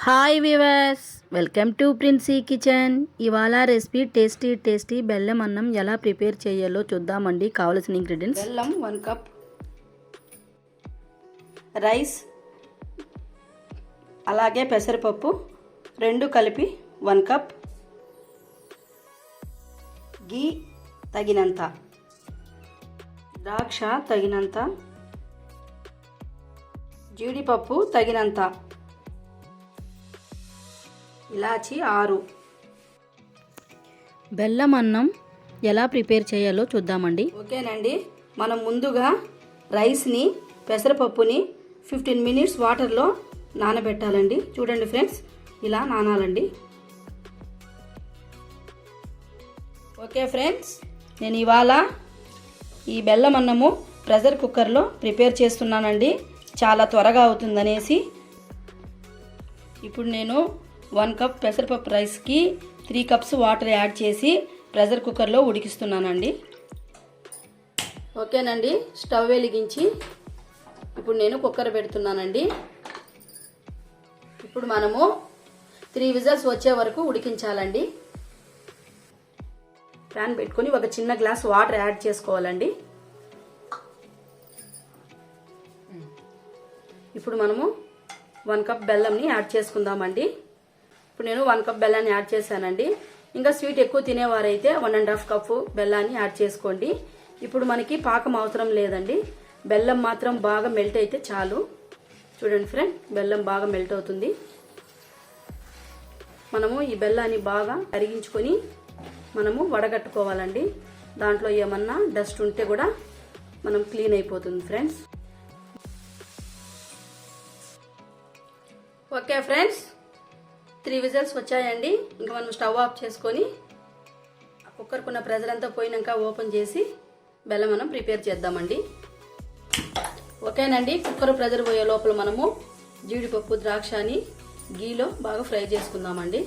Hi viewers, welcome to Princy kitchen. ఇవాళ recipe tasty బెల్లం అన్నం ఎలా ప్రిపేర్ చేయాలో చూద్దామండి. కావాల్సిన ఇంగ్రీడియంట్స్: బెల్లం 1 కప్, రైస్, అలాగే పెసరపప్పు 2 కలిపి 1 కప్, గీ తగినంత, ద్రాక్ష తగినంత, జీడిపప్పు తగినంత, ఇలాచి 6. బెల్లం అన్నం ఎలా ప్రిపేర్ చేయాలో చూద్దామండి. ఓకేనండి, మనం ముందుగా రైస్ని పెసరపప్పుని 15 మినిట్స్ వాటర్లో నానబెట్టాలండి. చూడండి ఫ్రెండ్స్, ఇలా నానాలండి. ఓకే ఫ్రెండ్స్, నేను ఇవాళ ఈ బెల్లం అన్నము ప్రెషర్ కుక్కర్లో ప్రిపేర్ చేస్తున్నానండి. చాలా త్వరగా అవుతుందనేసి. ఇప్పుడు నేను 1 కప్ పెసరపప్పు రైస్కి 3 కప్స్ వాటర్ యాడ్ చేసి ప్రెషర్ కుక్కర్లో ఉడికిస్తున్నానండి. ఓకేనండి, స్టవ్ వెలిగించి ఇప్పుడు నేను కుక్కర్ పెడుతున్నానండి. ఇప్పుడు మనము 3 విజిల్స్ వచ్చే వరకు ఉడికించాలండి. ప్యాన్ పెట్టుకొని ఒక చిన్న గ్లాస్ వాటర్ యాడ్ చేసుకోవాలండి. ఇప్పుడు మనము 1 కప్ బెల్లంని యాడ్ చేసుకుందామండి. ఇప్పుడు నేను 1 కప్ బెల్లాన్ని యాడ్ చేశానండి. ఇంకా స్వీట్ ఎక్కువ తినేవారైతే 1.5 కప్పు బెల్లాన్ని యాడ్ చేసుకోండి. ఇప్పుడు మనకి పాకం అవసరం లేదండి, బెల్లం మాత్రం బాగా మెల్ట్ అయితే చాలు. చూడండి ఫ్రెండ్, బెల్లం బాగా మెల్ట్ అవుతుంది. మనము ఈ బెల్లాన్ని బాగా కరిగించుకొని మనము వడగట్టుకోవాలండి. దాంట్లో ఏమన్నా డస్ట్ ఉంటే కూడా మనం క్లీన్ అయిపోతుంది ఫ్రెండ్స్. ఓకే ఫ్రెండ్స్, 3 విజిల్స్ వచ్చాయండి. ఇంకా మనం స్టవ్ ఆఫ్ చేసుకొని కుక్కర్కున్న ప్రెషర్ అంతా పోయినాక ఓపెన్ చేసి బెల్లం మనం ప్రిపేర్ చేద్దామండి. ఓకేనండి, కుక్కర్ ప్రెషర్ పోయే లోపల మనము జీడిపప్పు, ద్రాక్షని గీలో బాగా ఫ్రై చేసుకుందామండి.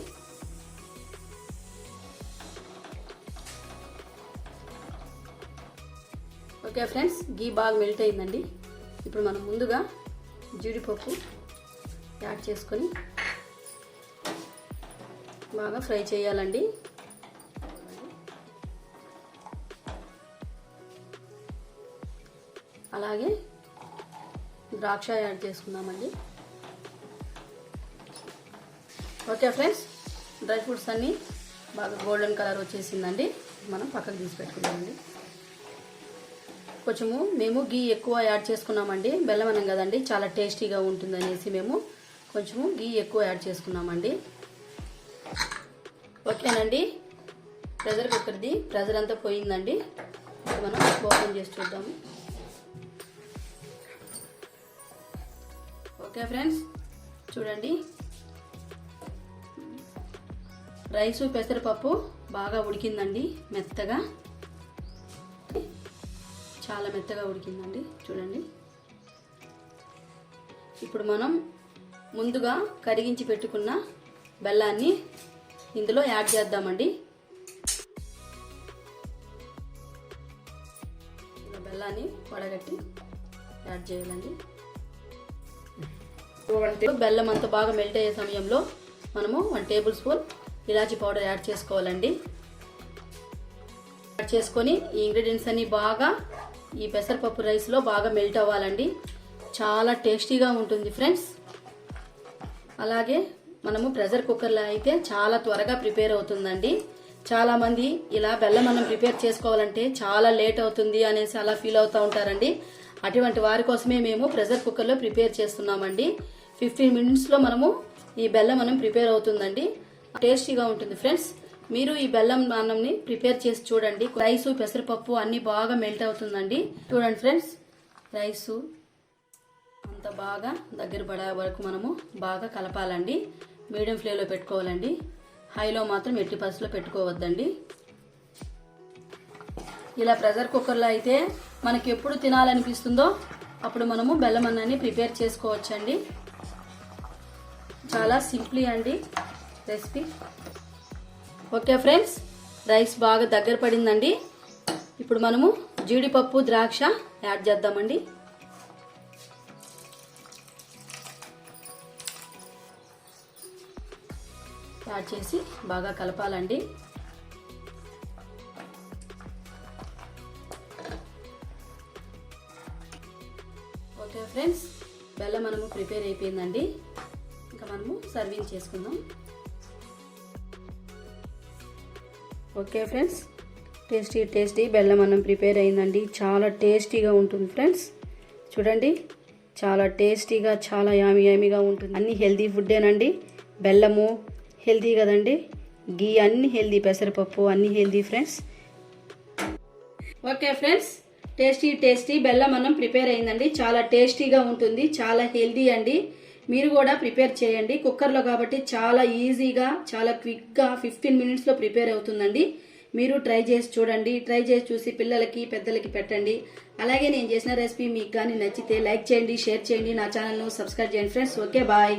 ఓకే ఫ్రెండ్స్, గీ బాగా మెల్ట్ అయిందండి. ఇప్పుడు మనం ముందుగా జీడిపప్పు యాడ్ చేసుకొని బాగా ఫ్రై చేయాలండి. అలాగే ద్రాక్ష యాడ్ చేసుకుందామండి. ఓకే ఫ్రెండ్స్, డ్రై ఫ్రూట్స్ అన్నీ బాగా గోల్డెన్ కలర్ వచ్చేసిందండి. మనం పక్కకు తీసి పెట్టుకుందామండి. కొంచెము మేము గీ ఎక్కువ యాడ్ చేసుకున్నామండి. బెల్లం అన్నం కదండి, చాలా టేస్టీగా ఉంటుందనేసి మేము కొంచెము గీ ఎక్కువ యాడ్ చేసుకున్నామండి. ఓకేనండి, ప్రెషర్ కుక్కర్ది ప్రెషర్ అంతా పోయిందండి. మనం ఓపెన్ చేసి చూద్దాము. ఓకే ఫ్రెండ్స్, చూడండి, రైసు పెసరపప్పు బాగా ఉడికిందండి. మెత్తగా, చాలా మెత్తగా ఉడికిందండి. చూడండి, ఇప్పుడు మనం ముందుగా కరిగించి పెట్టుకున్న బెల్లాన్ని ఇందులో యాడ్ చేద్దామండి. బెల్లాన్ని వడగట్టి యాడ్ చేయాలండి. బెల్లం అంతా బాగా మెల్ట్ అయ్యే సమయంలో మనము 1 టేబుల్ స్పూన్ ఇలాచీ పౌడర్ యాడ్ చేసుకోవాలండి. యాడ్ చేసుకొని ఈ ఇంగ్రీడియంట్స్ అన్ని బాగా ఈ పెసరపప్పు రైస్లో బాగా మెల్ట్ అవ్వాలండి. చాలా టేస్టీగా ఉంటుంది ఫ్రెండ్స్. అలాగే మనము ప్రెషర్ కుక్కర్లో అయితే చాలా త్వరగా ప్రిపేర్ అవుతుందండి. చాలామంది ఇలా బెల్లం అన్నం ప్రిపేర్ చేసుకోవాలంటే చాలా లేట్ అవుతుంది అనేసి అలా ఫీల్ అవుతూ ఉంటారండి. అటువంటి వారి కోసమే మేము ప్రెషర్ కుక్కర్లో ప్రిపేర్ చేస్తున్నామండి. 15 మినిట్స్లో మనము ఈ బెల్లం అన్నం ప్రిపేర్ అవుతుందండి. టేస్టీగా ఉంటుంది ఫ్రెండ్స్. మీరు ఈ బెల్లం అన్నంని ప్రిపేర్ చేసి చూడండి. రైసు పెసరపప్పు అన్నీ బాగా మెల్ట్ అవుతుందండి. చూడండి ఫ్రెండ్స్, రైసు అంత బాగా దగ్గర పడే వరకు మనము బాగా కలపాలండి. మీడియం ఫ్లేమ్లో పెట్టుకోవాలండి. హైలో మాత్రం ఎట్టి పరిస్థితిలో పెట్టుకోవద్దండి. ఇలా ప్రెషర్ కుక్కర్లో అయితే మనకి ఎప్పుడు తినాలనిపిస్తుందో అప్పుడు మనము బెల్లం అన్నాన్ని ప్రిపేర్ చేసుకోవచ్చండి. చాలా సింప్లీ అండి రెసిపీ. ఓకే ఫ్రెండ్స్, రైస్ బాగా దగ్గర పడిందండి. ఇప్పుడు మనము జీడిపప్పు, ద్రాక్ష యాడ్ చేద్దామండి. యాడ్ చేసి బాగా కలపాలండి. ఓకే ఫ్రెండ్స్, బెల్లం మనము ప్రిపేర్ అయిపోయిందండి. ఇంకా మనము సర్వింగ్ చేసుకుందాం. ఓకే ఫ్రెండ్స్, టేస్టీ బెల్లం అన్నం ప్రిపేర్ అయిందండి. చాలా టేస్టీగా ఉంటుంది ఫ్రెండ్స్. చూడండి, చాలా టేస్టీగా, చాలా యామీగా ఉంటుంది. అన్ని హెల్తీ ఫుడ్డేనండి. బెల్లము హెల్తీ కదండి, గీ అన్ని హెల్తీ, పెసరపప్పు అన్ని healthy friends. Okay friends, tasty బెల్లం అన్నం ప్రిపేర్ అయిందండి. చాలా టేస్టీగా ఉంటుంది, చాలా హెల్తీ అండి. మీరు కూడా ప్రిపేర్ చేయండి. కుక్కర్లో కాబట్టి చాలా ఈజీగా, చాలా క్విక్గా 15 మినిట్స్లో ప్రిపేర్ అవుతుందండి. మీరు ట్రై చేసి చూడండి. ట్రై చేసి చూసి పిల్లలకి, పెద్దలకి పెట్టండి. అలాగే నేను చేసిన రెసిపీ మీకు కానీ నచ్చితే లైక్ చేయండి, షేర్ చేయండి, నా ఛానల్ను సబ్స్క్రైబ్ చేయండి ఫ్రెండ్స్. Okay, bye.